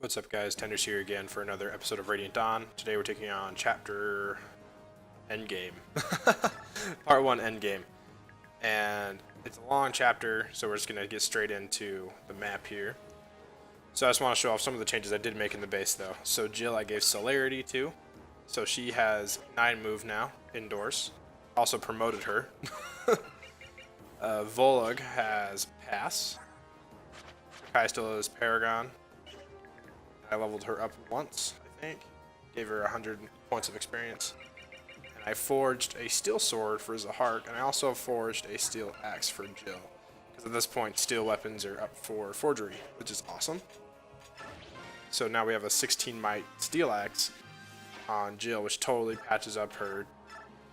What's up, guys? Tenders here again for another episode of Radiant Dawn. Today we're taking on Chapter Endgame. Part 1 Endgame. And it's a long chapter, so we're just going to get straight into the map here. So I just want to show off some of the changes I did make in the base, though. So Jill I gave Celerity to. So she has 9 move now, indoors. Also promoted her. Volug has Pass. Kai still has Paragon. I leveled her up once, I think. Gave her 100 points of experience. And I forged a steel sword for Zahark, and I also forged a steel axe for Jill. Because at this point, steel weapons are up for forgery, which is awesome. So now we have a 16 might steel axe on Jill, which totally patches up her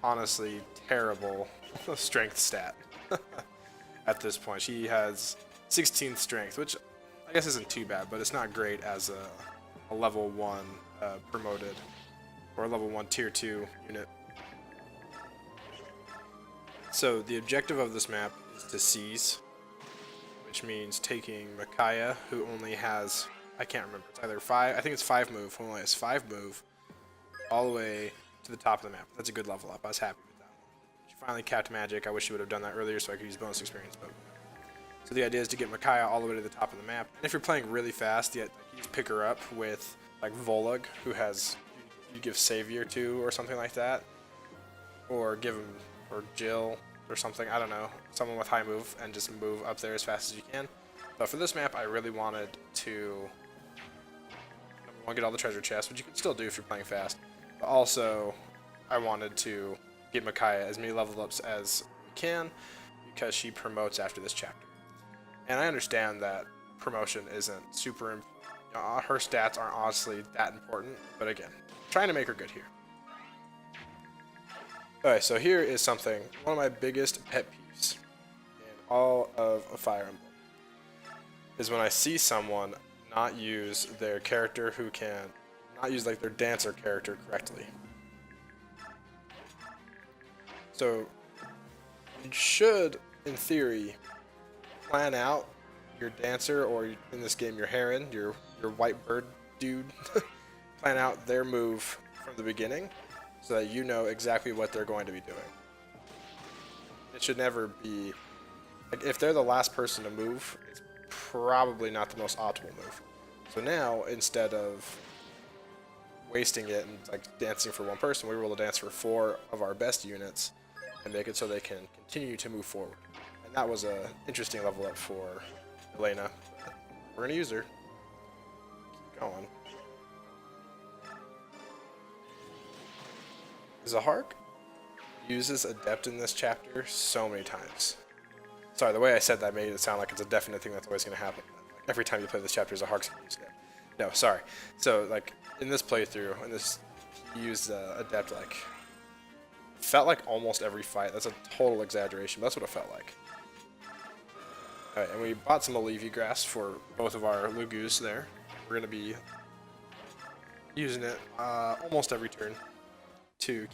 honestly terrible strength stat. At this point, she has 16 strength, which I guess isn't too bad, but it's not great as a level 1 promoted or a level 1 tier 2 unit. So the objective of this map is to seize, which means taking Micaiah, who only has, I can't remember, it's either 5, I think it's 5 move, who only has 5 move, all the way to the top of the map. That's a good level up. I was happy with that one. She finally capped magic. I wish she would have done that earlier so I could use bonus experience, but so the idea is to get Micaiah all the way to the top of the map. And if you're playing really fast, you just pick her up with like Volug, who has you give Savior to or something like that, or give him or Jill or something. I don't know, someone with high move, and just move up there as fast as you can. But for this map, I really wanted to number one, get all the treasure chests, which you can still do if you're playing fast. But also, I wanted to get Micaiah as many level ups as we can because she promotes after this chapter. And I understand that promotion isn't super, her stats aren't honestly that important, but again, trying to make her good here. Alright, so here is something, one of my biggest pet peeves in all of a Fire Emblem, is when I see someone not use their character who can, not use like their dancer character correctly. So, you should, in theory, plan out your dancer, or in this game your heron, your white bird dude, plan out their move from the beginning so that you know exactly what they're going to be doing. It should never be, like, if they're the last person to move, it's probably not the most optimal move. So now, instead of wasting it and like dancing for one person, we were able to dance for 4 of our best units and make it so they can continue to move forward. And that was a interesting level up for Elena. We're gonna use her. Keep going. Zahark uses Adept in this chapter so many times. Sorry, the way I said that made it sound like it's a definite thing that's always gonna happen. Like, every time you play this chapter, Zahark's gonna use Adept. No, sorry. So like in this playthrough, he used Adept like felt like almost every fight. That's a total exaggeration, but that's what it felt like. Alright, and we bought some Olivia grass for both of our Lugus there. We're going to be using it almost every turn to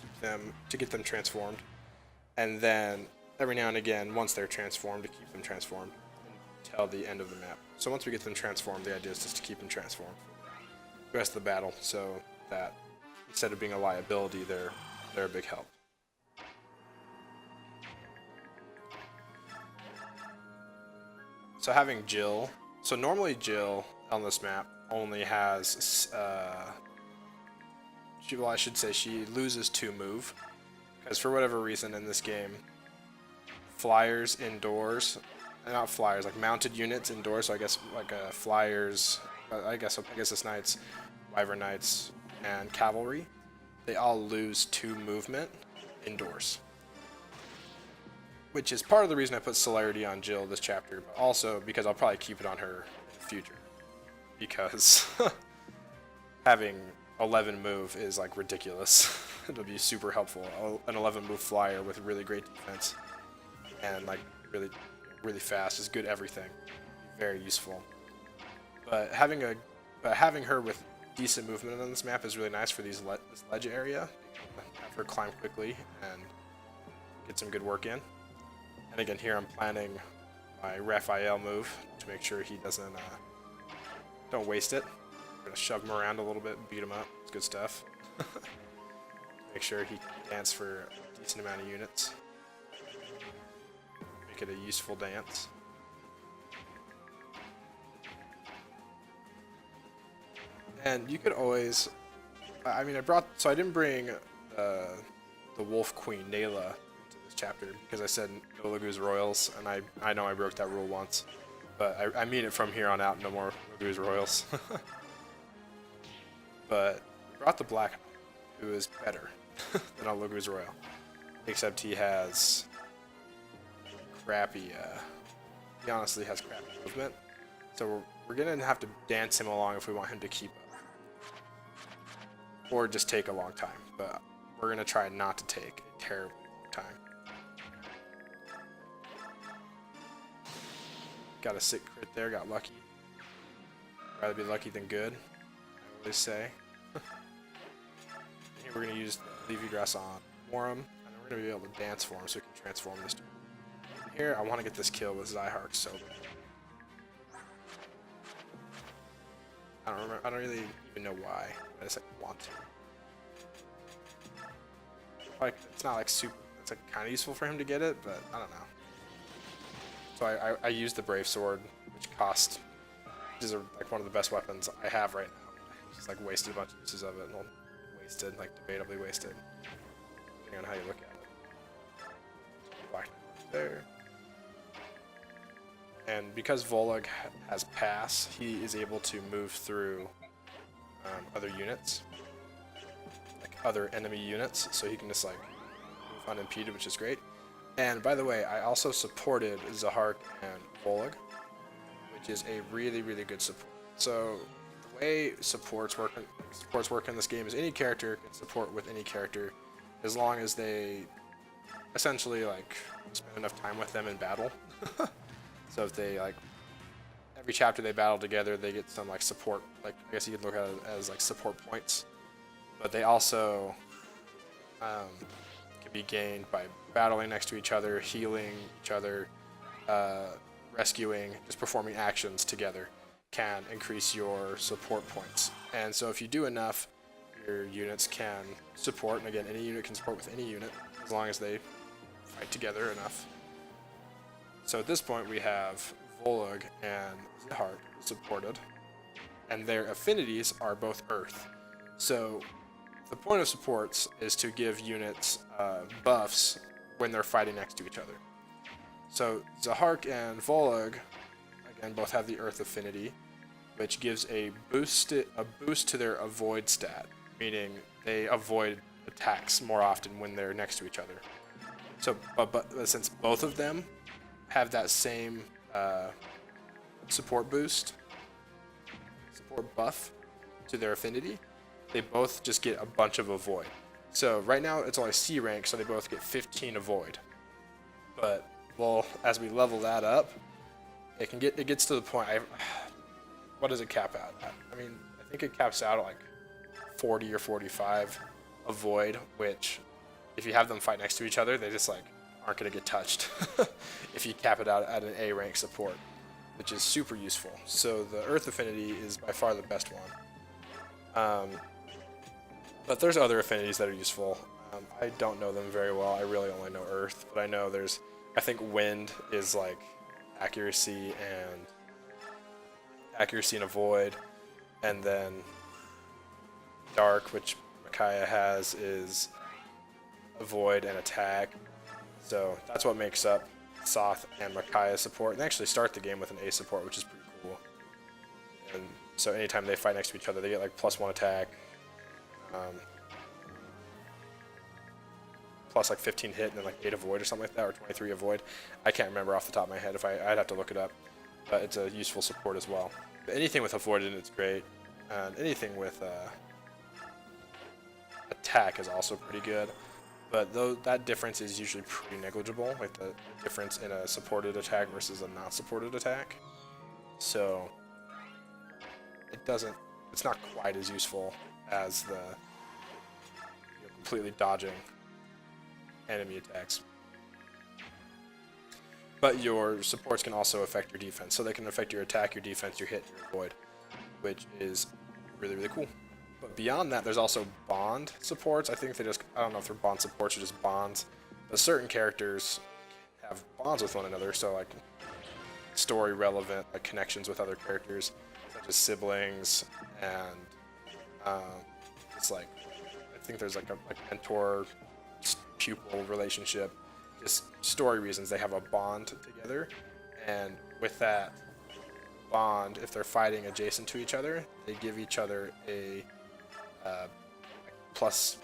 get them transformed. And then every now and again, once they're transformed, to keep them transformed until the end of the map. So once we get them transformed, the idea is just to keep them transformed for the rest of the battle, so that instead of being a liability, they're a big help. So having Jill, so normally Jill on this map only has, I should say she loses 2 move, because for whatever reason in this game, flyers indoors, not flyers, like mounted units indoors, so I guess like flyers, I guess it's knights, wyvern knights, and cavalry, they all lose 2 movement indoors. Which is part of the reason I put Celerity on Jill this chapter, but also because I'll probably keep it on her in the future. Because having 11 move is like ridiculous. It'll be super helpful. An 11 move flyer with really great defense and like really fast is good everything. Very useful. But having her with decent movement on this map is really nice for this ledge area. Have her climb quickly and get some good work in. And again, here I'm planning my Raphael move to make sure he don't waste it. We're gonna shove him around a little bit and beat him up. It's good stuff. Make sure he can dance for a decent amount of units. Make it a useful dance. And you could always, I mean, I didn't bring the Wolf Queen, Nayla, into this chapter because I said no Lagu's Royals, and I know I broke that rule once, but I mean it from here on out, no more Lagu's Royals. But we brought the Black, who is better than a Lagu's Royal, except he has crappy, he honestly has crappy movement, so we're gonna have to dance him along if we want him to keep up. Or just take a long time, but we're gonna try not to take a terribly long time. Got a sick crit there, got lucky. Rather be lucky than good, I always say. Here we're gonna use the Leafy Grass on Morum, and then we're gonna be able to dance for him so we can transform this dude. Here, I want to get this kill with Zyhark so bad. I don't really even know why. I just want to. Like, it's not like super. It's like kind of useful for him to get it, but I don't know. So I used the Brave Sword, which cost, which is like one of the best weapons I have right now. Just like wasted a bunch of uses of it, and wasted, like debatably wasted, depending on how you look at it. Black there. And because Volug has pass, he is able to move through other units, like other enemy units, so he can just like move unimpeded, which is great. And by the way, I also supported Zyhark and Volug, which is a really, really good support. So the way supports work in this game is any character can support with any character, as long as they essentially like spend enough time with them in battle. So if they like every chapter they battle together, they get some like support. Like I guess you could look at it as like support points, but they also can be gained by battling next to each other, healing each other, rescuing, just performing actions together can increase your support points. And so if you do enough, your units can support. And again, any unit can support with any unit as long as they fight together enough. So at this point we have Volug and Zyhark supported, and their affinities are both Earth. So the point of supports is to give units buffs when they're fighting next to each other. So Zyhark and Volug, again, both have the Earth affinity, which gives a boost to their avoid stat, meaning they avoid attacks more often when they're next to each other. So, but since both of them have that same support buff to their affinity, they both just get a bunch of avoid. So right now it's only C rank, so they both get 15 avoid. But well, as we level that up, it gets to the point. What does it cap out at? I mean, I think it caps out at like 40 or 45 avoid, which if you have them fight next to each other, they just like aren't going to get touched if you cap it out at an A rank support, which is super useful. So the Earth affinity is by far the best one. But there's other affinities that are useful. I don't know them very well. I really only know Earth, but I know I think Wind is like accuracy and avoid, and then Dark, which Micaiah has, is avoid and attack. So that's what makes up Soth and Micaiah support. And they actually start the game with an A support, which is pretty cool. And so anytime they fight next to each other, they get like +1 attack, plus like 15 hit, and then like 8 avoid or something like that, or 23 avoid. I can't remember off the top of my head. I'd have to look it up. But it's a useful support as well. But anything with avoid in it's great. And anything with attack is also pretty good. But that difference is usually pretty negligible, like the difference in a supported attack versus a not supported attack. So it's not quite as useful as the completely dodging enemy attacks. But your supports can also affect your defense, so they can affect your attack, your defense, your hit, your avoid, which is really, really cool. But beyond that, there's also bond supports. I don't know if they're bond supports or just bonds, but certain characters have bonds with one another, so like story relevant like connections with other characters, such as siblings, and it's like I think there's like a mentor pupil relationship. Just story reasons they have a bond together, and with that bond, if they're fighting adjacent to each other, they give each other a plus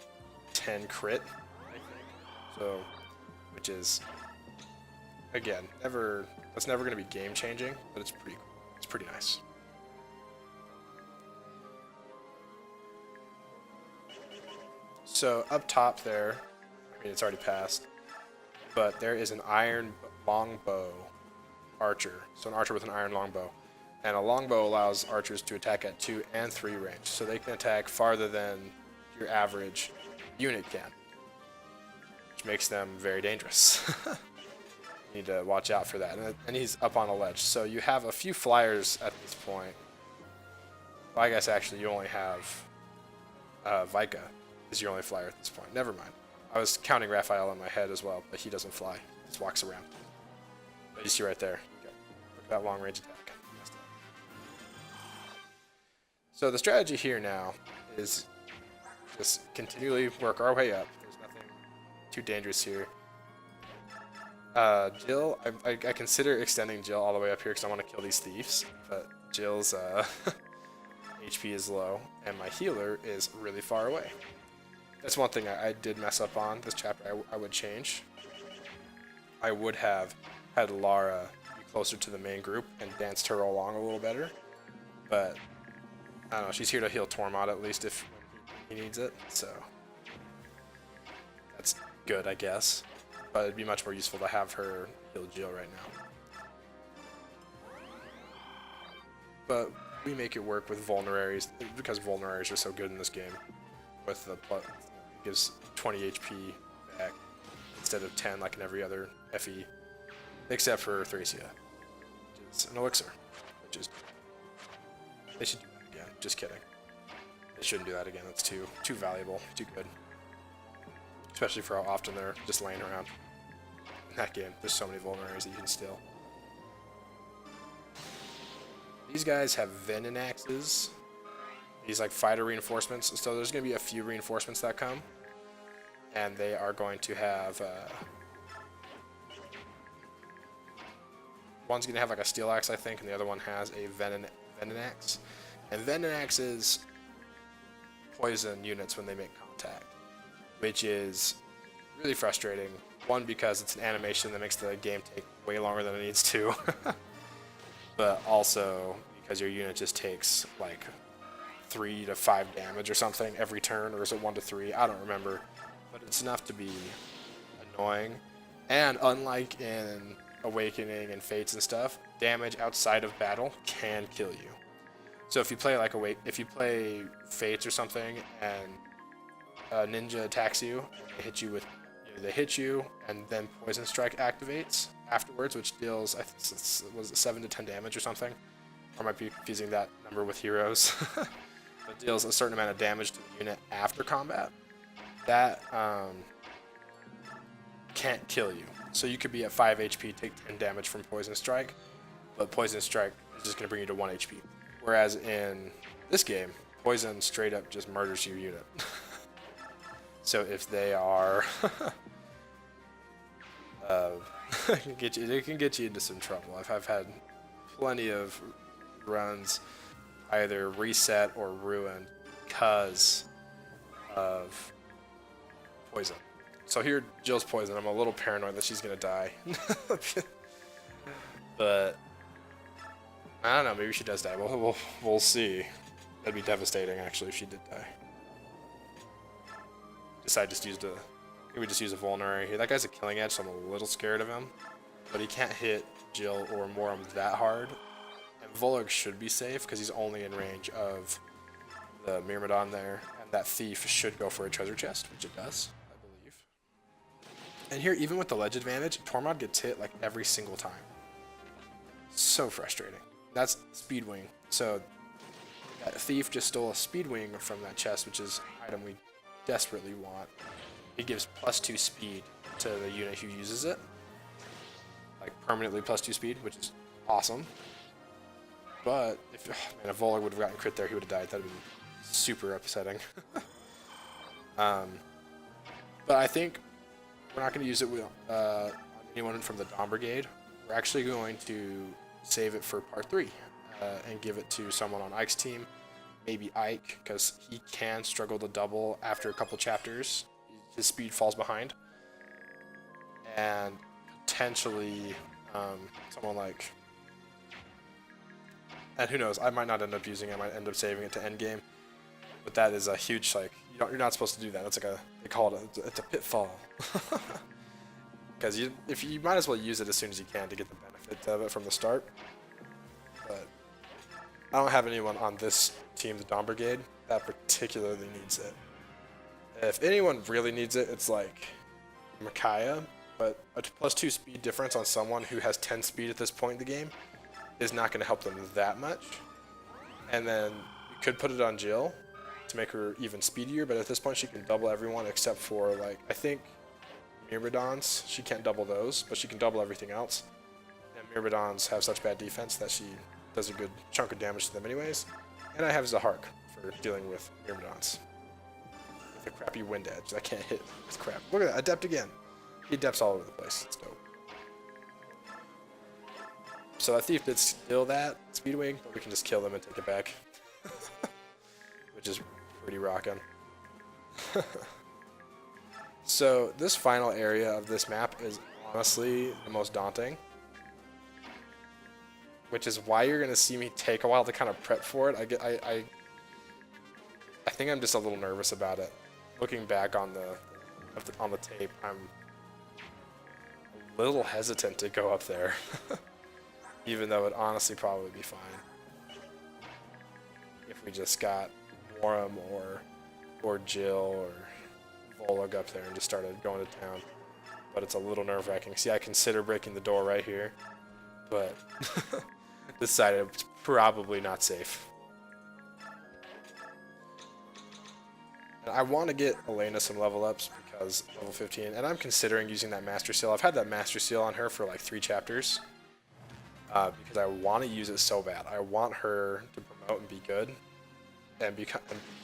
10 crit, I think. So, which is again that's never going to be game changing, but it's pretty cool. It's pretty nice. So up top there, I mean it's already passed, but there is an iron longbow archer. So an archer with an iron longbow. And a longbow allows archers to attack at 2 and 3 range, so they can attack farther than your average unit can, which makes them very dangerous. You need to watch out for that. And he's up on a ledge, so you have a few flyers at this point. Well, I guess actually you only have Vika is your only flyer at this point. Never mind. I was counting Raphael in my head as well, but he doesn't fly. He just walks around. But you see right there. Look at that long range attack. So the strategy here now is just continually work our way up. There's nothing too dangerous here. Jill, I consider extending Jill all the way up here because I want to kill these thieves, but Jill's HP is low, and my healer is really far away. That's one thing I did mess up on this chapter. I would change. I would have had Lara be closer to the main group and danced her along a little better, but I don't know, she's here to heal Tormod at least if he needs it, so that's good, I guess. But it'd be much more useful to have her heal Jill right now. But we make it work with vulneraries because vulneraries are so good in this game. With the it gives 20 HP back instead of 10 like in every other FE, except for Thracia, which is an elixir, which is they should do that again. Just kidding. They shouldn't do that again. That's too valuable, too good. Especially for how often they're just laying around. In that game, there's so many vulneraries that you can steal. These guys have venom axes. These like fighter reinforcements. So there's going to be a few reinforcements that come. And they are going to have... one's going to have like a steel axe, I think, and the other one has a venom axe. And venom axes poison units when they make contact, which is really frustrating. One, because it's an animation that makes the game take way longer than it needs to, but also because your unit just takes like 3 to 5 damage or something every turn, or is it 1 to 3? I don't remember, but it's enough to be annoying. And unlike in Awakening and Fates and stuff, damage outside of battle can kill you. So if you play like if you play Fates or something and a ninja attacks you, they hit you, and then Poison Strike activates afterwards, which deals, I think was it 7 to 10 damage or something? Or I might be confusing that number with heroes. But deals a certain amount of damage to the unit after combat. That can't kill you. So you could be at 5 HP, take 10 damage from Poison Strike, but Poison Strike is just going to bring you to 1 HP. Whereas in this game, Poison straight up just murders your unit. So if they are... it can get you into some trouble. I've had plenty of runs either reset or ruined because of poison. So here, Jill's poison. I'm a little paranoid that she's gonna die. But I don't know. Maybe she does die. We'll see. That'd be devastating, actually, if she did die. I just used a... Maybe just use a vulnerary here. That guy's a killing edge, so I'm a little scared of him. But he can't hit Jill or Moram that hard. And Volurg should be safe, because he's only in range of the Myrmidon there. And that thief should go for a treasure chest, which it does, I believe. And here, even with the ledge advantage, Tormod gets hit like every single time. So frustrating. That's Speedwing. So That thief just stole a speed wing from that chest, which is an item we desperately want. It gives +2 speed to the unit who uses it. Like permanently +2 speed, which is awesome. But if man, if Volog would have gotten crit there, he would have died. That would have been super upsetting. But I think we're not going to use it with on anyone from the Dawn Brigade. We're actually going to save it for part 3 and give it to someone on Ike's team. Maybe Ike, because he can struggle to double after a couple chapters. His speed falls behind. And potentially someone like... And who knows, I might not end up using it, I might end up saving it to endgame. But that is a huge, like, you're not supposed to do that. It's like they call it, it's a pitfall. Because you might as well use it as soon as you can to get the benefit of it from the start. But I don't have anyone on this team, the Dawn Brigade, that particularly needs it. If anyone really needs it, it's like Micaiah, but a +2 speed difference on someone who has 10 speed at this point in the game is not going to help them that much. And then you could put it on Jill to make her even speedier, but at this point she can double everyone except for, like, I think Myrmidons. She can't double those, but she can double everything else. And Myrmidons have such bad defense that she does a good chunk of damage to them anyways. And I have Zahark for dealing with Myrmidons. With a crappy wind edge that can't hit with crap. Look at that, Adept again. He adepts all over the place. It's dope. So that thief did steal that Speedwing, but we can just kill them and take it back. Which is pretty rockin'. So this final area of this map is honestly the most daunting. Which is why you're going to see me take a while to kind of prep for it. I think I'm just a little nervous about it. Looking back on the tape, I'm a little hesitant to go up there. Even though it'd honestly probably be fine. If we just got Warham or Jill or Volog up there and just started going to town. But it's a little nerve-wracking. See, I consider breaking the door right here. But decided it's probably not safe. And I want to get Elena some level ups because level 15, and I'm considering using that Master Seal. I've had that Master Seal on her for like 3 chapters. Because I want to use it so bad. I want her to promote and be good and be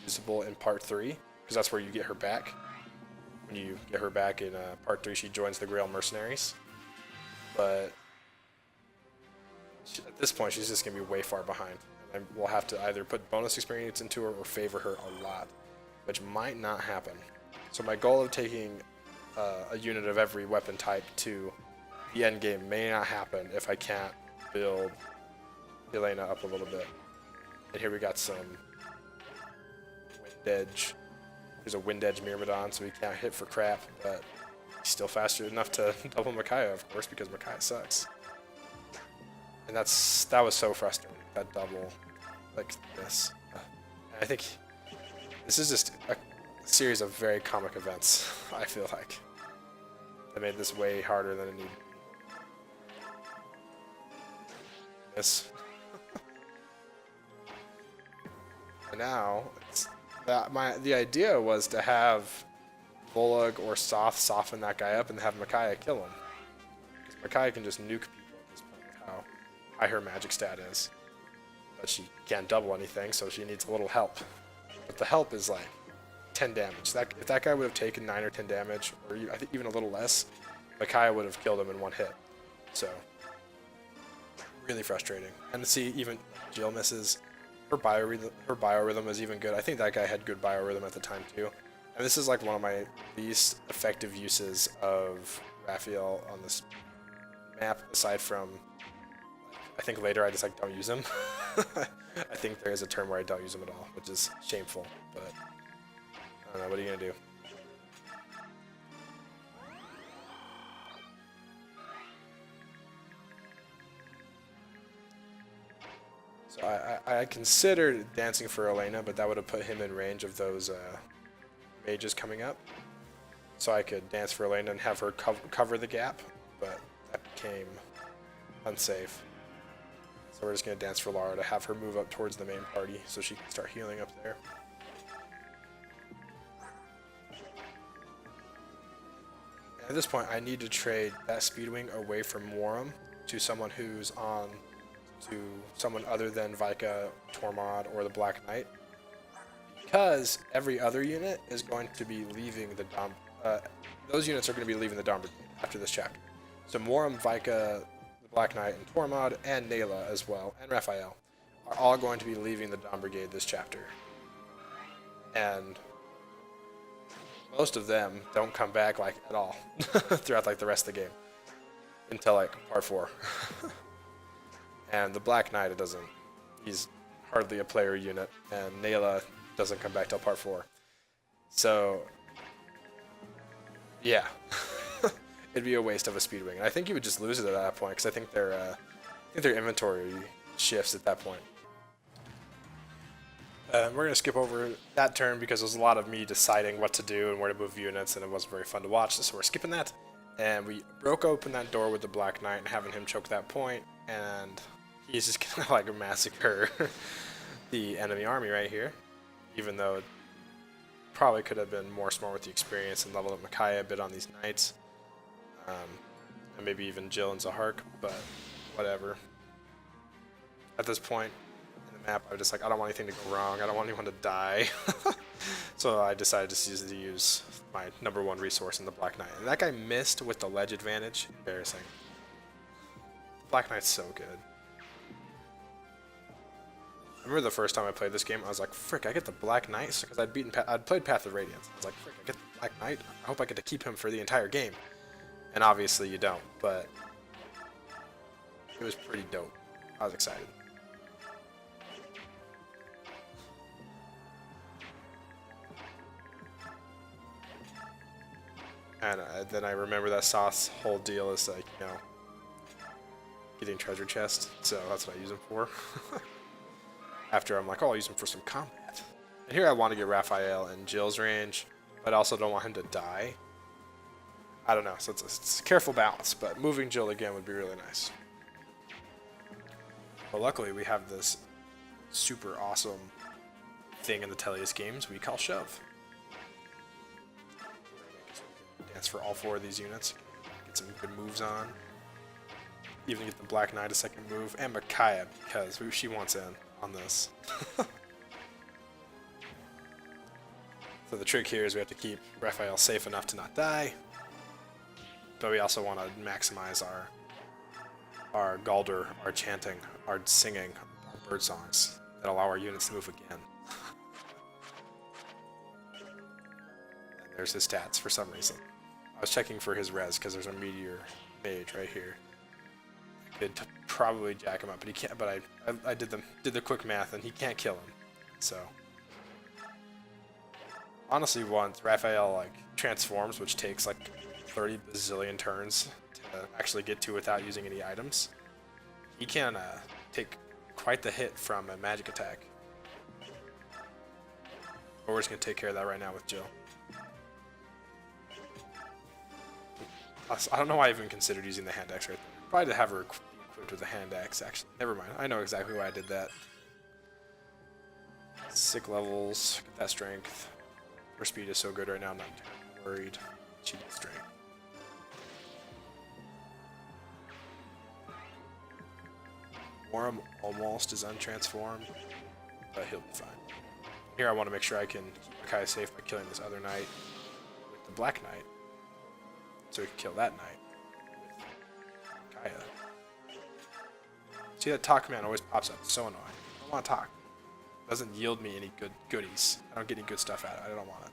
usable in part 3, because that's where you get her back. When you get her back in part 3, she joins the Grail Mercenaries. But at this point, she's just going to be way far behind. And we'll have to either put bonus experience into her or favor her a lot, which might not happen. So my goal of taking a unit of every weapon type to the end game may not happen if I can't build Elena up a little bit. And here we got some Wind Edge. There's a Wind Edge Myrmidon, so he can't hit for crap, but he's still faster enough to double Micaiah, of course, because Micaiah sucks. And that was so frustrating, that double like this. And I think this is just a series of very comic events, I feel like. That made this way harder than it needed. This. And now, the idea was to have Volog or Soth soften that guy up and have Micaiah kill him. Because Micaiah can just nuke people at this point with how high her magic stat is. But she can't double anything, so she needs a little help. But the help is like 10 damage. If that guy would have taken 9 or 10 damage, or I think even a little less, Micaiah would have killed him in one hit. So, really frustrating. And to see even Jill misses. Her biorhythm is even good. I think that guy had good biorhythm at the time too. And this is like one of my least effective uses of Raphael on this map, aside from, I think later I just like don't use him. I think there is a turn where I don't use him at all, which is shameful, but I don't know, what are you gonna do? So I considered dancing for Elena, but that would have put him in range of those mages coming up. So I could dance for Elena and have her cover the gap, but that became unsafe. So we're just going to dance for Lara to have her move up towards the main party so she can start healing up there. And at this point, I need to trade that Speedwing away from Warham to someone who's on to someone other than Vika, Tormod, or the Black Knight. Because every other unit is going to be leaving the Dom. Those units are going to be leaving the Dom Brigade after this chapter. So Moram, Vika, the Black Knight, and Tormod, and Nayla as well, and Raphael, are all going to be leaving the Dom Brigade this chapter. And most of them don't come back like at all throughout like the rest of the game until like part 4. And the Black Knight, it doesn't. He's hardly a player unit, and Nayla doesn't come back till part 4. So yeah. It'd be a waste of a Speedwing. And I think you would just lose it at that point, because I think their inventory shifts at that point. We're going to skip over that turn because there's a lot of me deciding what to do and where to move units, and it wasn't very fun to watch, so we're skipping that. And we broke open that door with the Black Knight and having him choke that point, and he's just going to like massacre the enemy army right here, even though it probably could have been more smart with the experience and leveled up Micaiah a bit on these knights. And maybe even Jill and Zahark, but whatever. At this point in the map, I was just like, I don't want anything to go wrong. I don't want anyone to die. So I decided to use my #1 resource in the Black Knight. And that guy missed with the ledge advantage. Embarrassing. The Black Knight's so good. I remember the first time I played this game, I was like, frick, I get the Black Knight? Because I'd played Path of Radiance. I was like, frick, I get the Black Knight? I hope I get to keep him for the entire game. And obviously you don't, but it was pretty dope. I was excited. And then I remember that Sauce whole deal is like, you know, getting treasure chest, so that's what I use him for. After I'm like, oh, I'll use him for some combat. And here I want to get Raphael in Jill's range, but I also don't want him to die. I don't know, so it's a careful balance, but moving Jill again would be really nice. But luckily we have this super awesome thing in the Tellius games we call Shove. Dance for all 4 of these units, get some good moves on. Even get the Black Knight a second move, and Micaiah, because she wants in on this. So the trick here is we have to keep Raphael safe enough to not die. But we also want to maximize our Galder, our chanting, our singing, our bird songs that allow our units to move again. And there's his stats for some reason. I was checking for his res because there's a meteor mage right here. I could probably jack him up, but he can't. But I did the quick math, and he can't kill him. So honestly, once Raphael like transforms, which takes like 30 bazillion turns to actually get to without using any items, he can take quite the hit from a magic attack. But we're just going to take care of that right now with Jill. I don't know why I even considered using the hand axe right there. Probably to have her equipped with a hand axe, actually. Never mind. I know exactly why I did that. Sick levels, get that strength. Her speed is so good right now, I'm not worried. She needs strength. Moram almost is untransformed, but he'll be fine. Here I want to make sure I can keep Micaiah safe by killing this other knight with the Black Knight, so we can kill that knight with Micaiah. See, that talk command always pops up. It's so annoying. I don't want to talk. It doesn't yield me any good goodies. I don't get any good stuff out of it. I don't want it.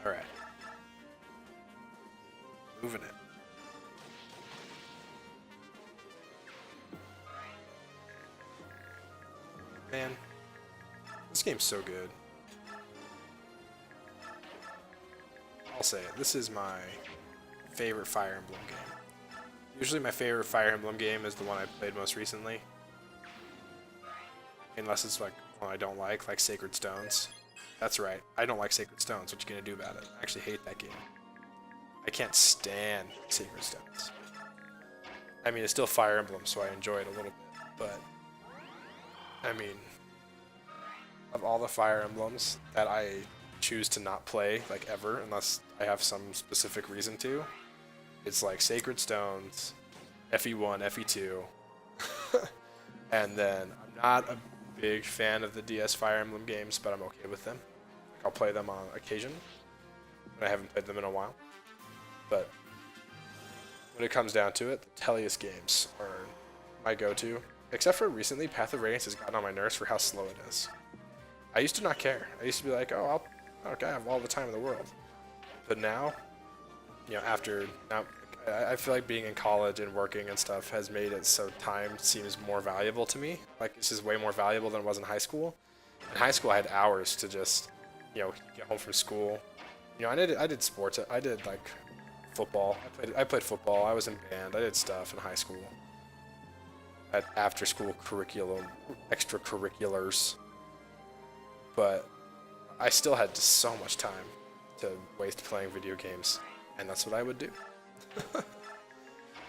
Alright. Moving it. Man, this game's so good. I'll say it. This is my favorite Fire Emblem game. Usually my favorite Fire Emblem game is the one I played most recently. Unless it's like one I don't like Sacred Stones. That's right, I don't like Sacred Stones. What you gonna do about it? I actually hate that game. I can't stand Sacred Stones. I mean, it's still Fire Emblem, so I enjoy it a little bit. But I mean, of all the Fire Emblems that I choose to not play like ever, unless I have some specific reason to, it's like Sacred Stones, FE1, FE2, and then I'm not a big fan of the DS Fire Emblem games, but I'm okay with them. I'll play them on occasion. I haven't played them in a while. But when it comes down to it, the Tellius games are my go-to. Except for recently, Path of Radiance has gotten on my nerves for how slow it is. I used to not care. I used to be like, oh, okay, I have all the time in the world. But now, you know, I feel like being in college and working and stuff has made it so time seems more valuable to me. Like, this is way more valuable than it was in high school. In high school, I had hours to just, you know, get home from school. You know, I did sports. I did like football. I played football. I was in band. I did stuff in high school. At after school curriculum, extracurriculars. But I still had just so much time to waste playing video games, and that's what I would do.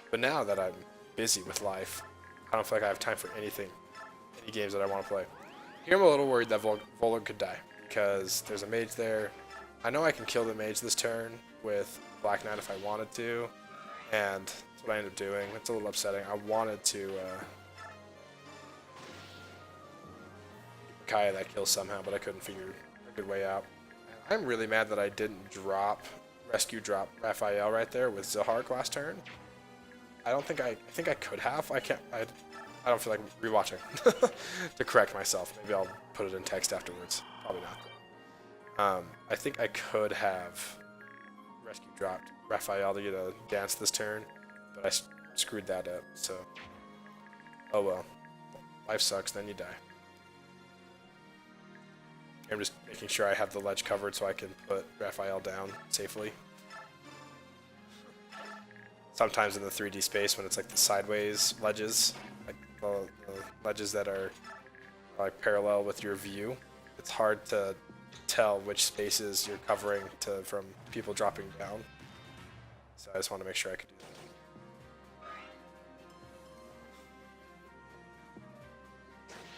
But now that I'm busy with life, I don't feel like I have time for anything, any games that I want to play. Here I'm a little worried that Volug could die, because there's a mage there. I know I can kill the mage this turn with Black Knight if I wanted to, and that's what I ended up doing. It's a little upsetting. I wanted to Kaya that kill somehow, but I couldn't figure a good way out. I'm really mad that I didn't rescue drop Raphael right there with Zahar last turn. I think I could have. I don't feel like rewatching to correct myself. Maybe I'll put it in text afterwards. Probably not. I think I could have rescue dropped Raphael to get a dance this turn, but I screwed that up. So, oh well. Life sucks. Then you die. I'm just making sure I have the ledge covered so I can put Raphael down safely. Sometimes in the 3D space when it's like the sideways ledges, like the ledges that are like parallel with your view, it's hard to tell which spaces you're covering from people dropping down. So I just want to make sure I could do that.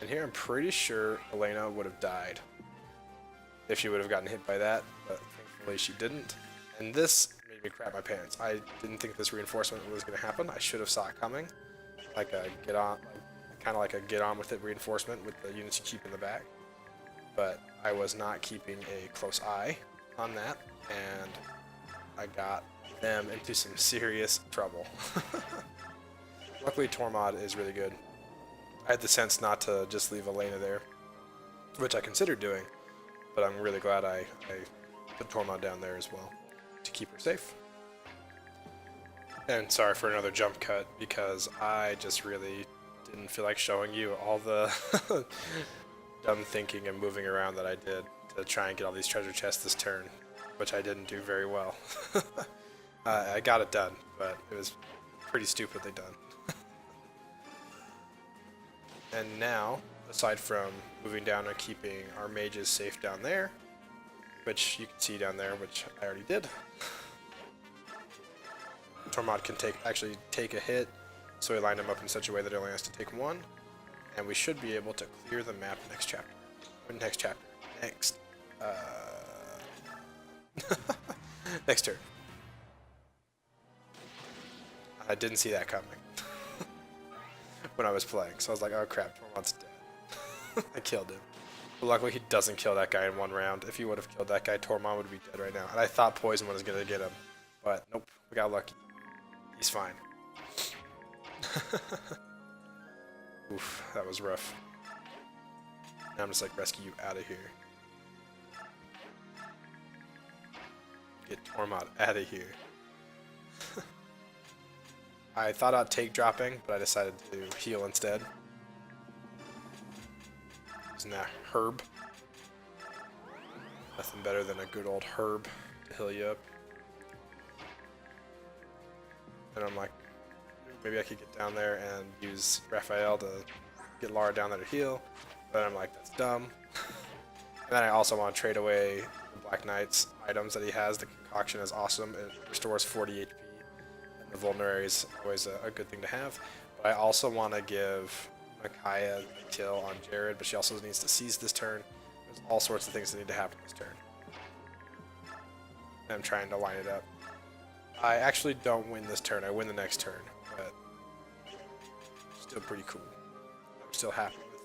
And here I'm pretty sure Elena would have died if she would have gotten hit by that, but thankfully she didn't. And this made me crap my pants. I didn't think this reinforcement was going to happen. I should have saw it coming, like a kind of like a get on with it reinforcement with the units you keep in the back. But I was not keeping a close eye on that, and I got them into some serious trouble. Luckily, Tormod is really good. I had the sense not to just leave Elena there, which I considered doing. But I'm really glad I put Tormod down there as well to keep her safe. And sorry for another jump cut because I just really didn't feel like showing you all the dumb thinking and moving around that I did to try and get all these treasure chests this turn, which I didn't do very well. I got it done, but it was pretty stupidly done. And now, aside from moving down and keeping our mages safe down there, which you can see down there, which I already did. Tormod can actually take a hit, so we lined him up in such a way that he only has to take one, and we should be able to clear the map next chapter. Next turn. I didn't see that coming when I was playing, so I was like, oh crap, Tormod's dead. I killed him. But luckily he doesn't kill that guy in one round. If he would have killed that guy, Tormod would be dead right now. And I thought Poison was going to get him, but nope, we got lucky. He's fine. Oof, that was rough. Now I'm just like, rescue you out of here. Get Tormod out of here. I thought I'd take dropping, but I decided to heal instead. Using that herb. Nothing better than a good old herb to heal you up. And I'm like, maybe I could get down there and use Raphael to get Lara down there to heal. But I'm like, that's dumb. And then I also want to trade away the Black Knight's items that he has. The concoction is awesome. It restores 40 HP. And The vulnerary is always a good thing to have. But I also want to give Micaiah the kill on Jared, but she also needs to seize this turn. There's all sorts of things that need to happen this turn. And I'm trying to line it up. I actually don't win this turn. I win the next turn, but still pretty cool. I'm still happy with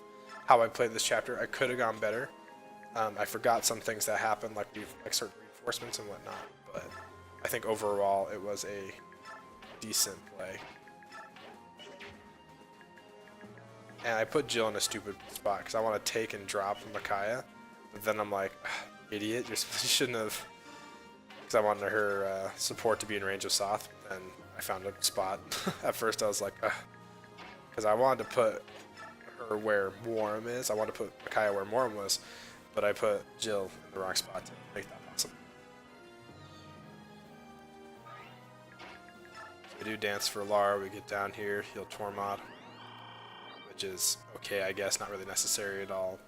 how I played this chapter. I could have gone better. I forgot some things that happened, like certain reinforcements and whatnot, but I think overall it was a decent play. And I put Jill in a stupid spot because I want to take and drop Micaiah, but then I'm like, idiot, you shouldn't have, because I wanted her support to be in range of Soth, and I found a spot. At first I was like, because I wanted to put her where Warm is. I wanted to put Micaiah where Warm was, but I put Jill in the wrong spot to make that possible. So we do dance for Lara, we get down here, heal Tormod, which is okay, I guess, not really necessary at all,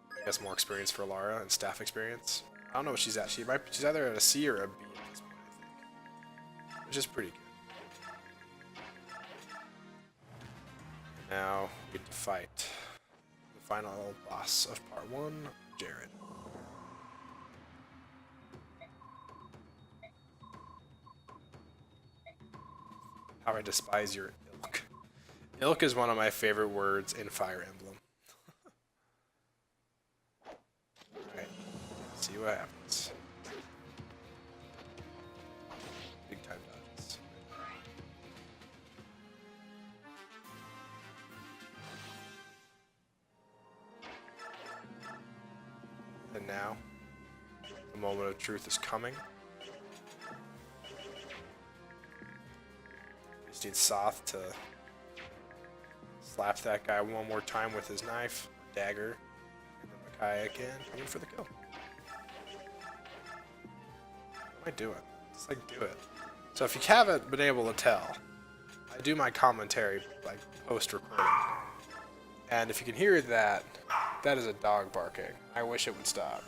but I guess more experience for Lara and staff experience. I don't know what she's at. She's either at a C or a B at this point, I think, which is pretty good. Now we get to fight the final boss of part 1, Jared. How I despise your ilk. Ilk is one of my favorite words in Fire Emblem. Alright, see what happens. Big time dodges. And now, the moment of truth is coming. We just need Soth to slap that guy one more time with his knife, dagger, and then Micaiah again, coming for the kill. What am I doing? Just like do it. So if you haven't been able to tell, I do my commentary like post-recording. And if you can hear that, that is a dog barking. I wish it would stop.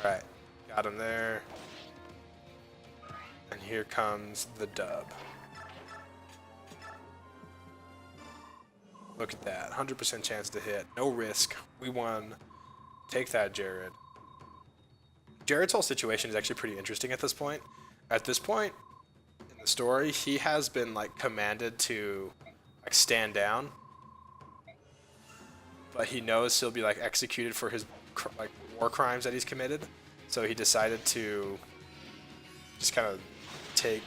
Alright, got him there. And here comes the dub. Look at that, 100% chance to hit, no risk. We won. Take that, Jared. Jared's whole situation is actually pretty interesting at this point. At this point in the story, he has been like commanded to like stand down, but he knows he'll be like executed for his like war crimes that he's committed. So he decided to just kind of take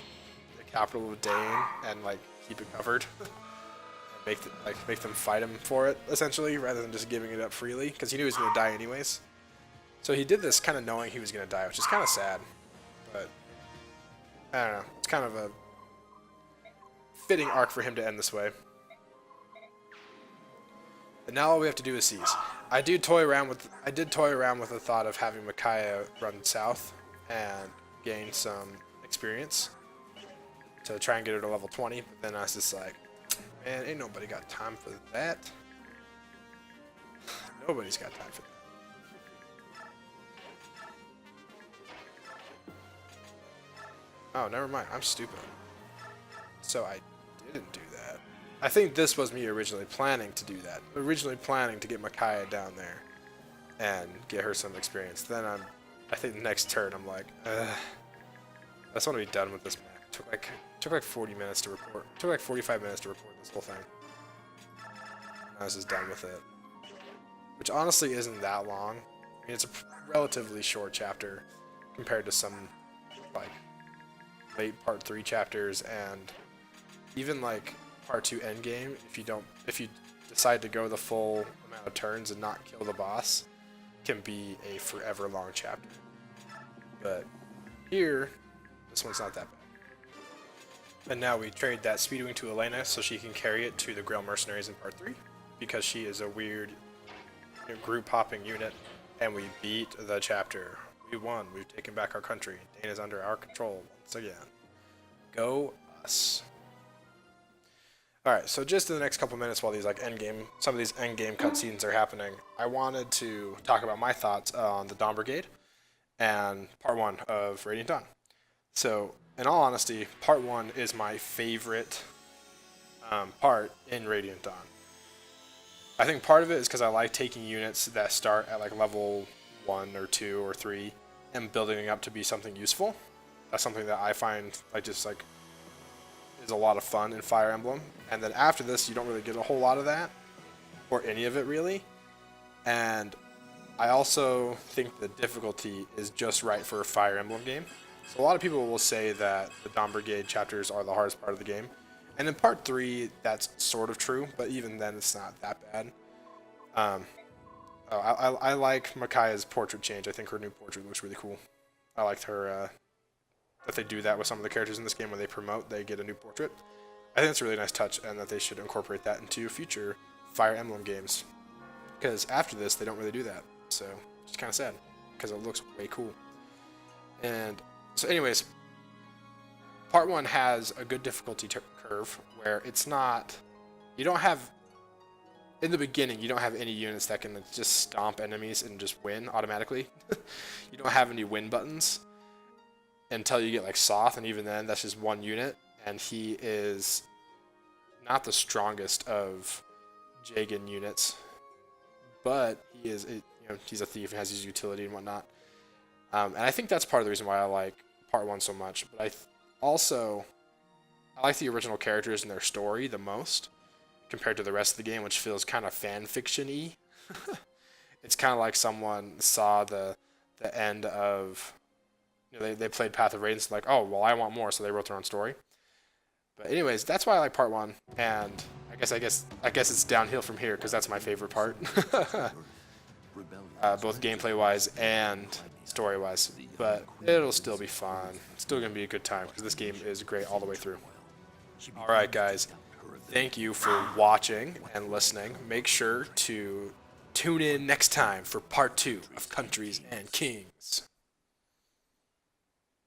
the capital of Dane and like keep it covered, and make them fight him for it essentially, rather than just giving it up freely, because he knew he was gonna die anyways. So he did this kind of knowing he was gonna die, which is kind of sad, but I don't know. It's kind of a fitting arc for him to end this way. And now all we have to do is seize. I did toy around with the thought of having Micaiah run south and gain some experience to try and get her to level 20, but then I was just like, man, ain't nobody got time for that. Nobody's got time for that. Oh, never mind. I'm stupid. So I didn't do that. I think this was me originally planning to do that. Originally planning to get Micaiah down there and get her some experience. Then I think the next turn I'm like, I just want to be done with this map. Took like 40 minutes to record. Took like 45 minutes to record this whole thing. I was just done with it. Which honestly isn't that long. I mean, it's a relatively short chapter compared to some like late part 3 chapters, and even like part 2 endgame, if you decide to go the full amount of turns and not kill the boss, can be a forever long chapter. But here, this one's not that bad. And now we trade that Speedwing to Elena so she can carry it to the Grail Mercenaries in part 3, because she is a weird group hopping unit, and we beat the chapter. We won. We've taken back our country. Dane is under our control once again. Go us. Alright, so just in the next couple minutes while these like some of these endgame cutscenes are happening, I wanted to talk about my thoughts on the Dawn Brigade and part 1 of Radiant Dawn. So, in all honesty, part 1 is my favorite part in Radiant Dawn. I think part of it is because I like taking units that start at like level 1 or 2 or 3 and building up to be something useful. That's something that I find like just like is a lot of fun in Fire Emblem. And then after this, you don't really get a whole lot of that, or any of it really. And I also think the difficulty is just right for a Fire Emblem game. So a lot of people will say that the Dawn Brigade chapters are the hardest part of the game. And in part 3, that's sort of true, but even then it's not that bad. I like Micaiah's portrait change. I think her new portrait looks really cool. I liked her, that they do that with some of the characters in this game. When they promote, they get a new portrait. I think it's a really nice touch, and that they should incorporate that into future Fire Emblem games. Because after this, they don't really do that. So, it's kind of sad, because it looks way cool. And so anyways, part 1 has a good difficulty curve where it's not, you don't have, in the beginning, you don't have any units that can just stomp enemies and just win automatically. You don't have any win buttons until you get like Soth, and even then, that's just one unit, and he is not the strongest of Jagan units, but he is, he's a thief and has his utility and whatnot. And I think that's part of the reason why I like part 1 so much. But I like the original characters and their story the most compared to the rest of the game, which feels kind of fan fiction-y. It's kind of like someone saw the end of, they played Path of Radiance, like, oh well, I want more, so they wrote their own story. But anyways, that's why I like part 1, and I guess it's downhill from here because that's my favorite part. Both gameplay-wise and story-wise, but it'll still be fun. It's still gonna be a good time because this game is great all the way through. All right, guys, thank you for watching and listening. Make sure to tune in next time for part 2 of Countries and Kings.